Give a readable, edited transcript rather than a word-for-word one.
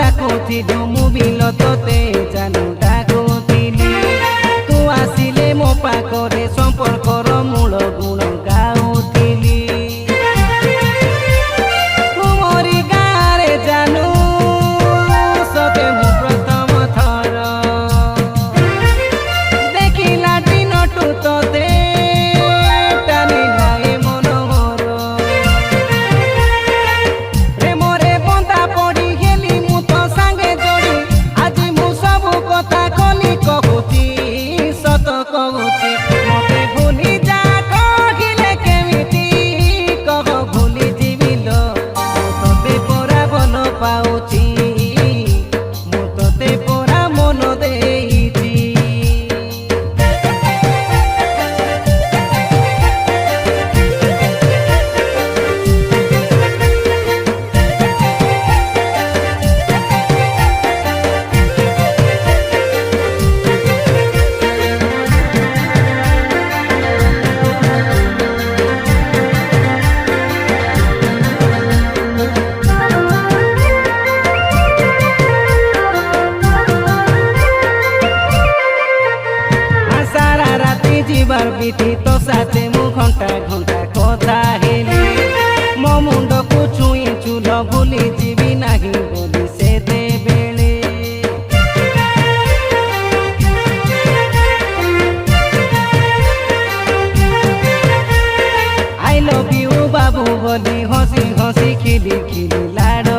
ডাকুଥିଲୁ ମୁଁ ବିଲ ତୋତେ ଜାନୁ ଡାକୁଥିଲି ତୁ ଆସିଲେ ମୋ ପାଖରେ ସମ୍ପର୍କର ମୂଳ ଗୁଣ ଗାଉଥିଲି ତୁମରି ଗାଁରେ ଜାନୁ ସତେ ମୁଁ ପ୍ରଥମ ଥର ଦେଖିଲା ଦିନଠୁ ତୋତେ ଟାଣିଲା ଏ ମନ ମୋର ପ୍ରେମରେ ବନ୍ଧା ପଡ଼ି ଗେଲି ମୁଁ ତୋ ସାଙ୍ଗେ ଯୋଡ଼ି ଆଜି ମୁଁ ସବୁ କଥା ଖୋଲି କହୁଛି ସତ କହୁଛି ମତେ ଭୁଲି ଯା କହିଲେ କେମିତି କହ ଭୁଲି ଯିବି ଲୋ ମୁଁ ତୋତେ ପରା ଭଲ ପାଉଛି ମୁଁ ତୋତେ ପରା ମନ ଦେଇଛି ଯିବାର ବିଧି ତ ସାଥେ ମୁଁ ଘଣ୍ଟା ଘଣ୍ଟା କଥା ହେଲି ମୋ ମୁଣ୍ଡକୁ ଛୁଇଁ ଚୁଲ ଭୁଲି ଯିବି ନାହିଁ ବୋଲି ସେତେବେଳେ ଆଇ ଲଭ୍ ୟୁ ବାବୁ ବୋଲି ହସି ହସି ଖିଲି ଖିଲି ଲାଡ଼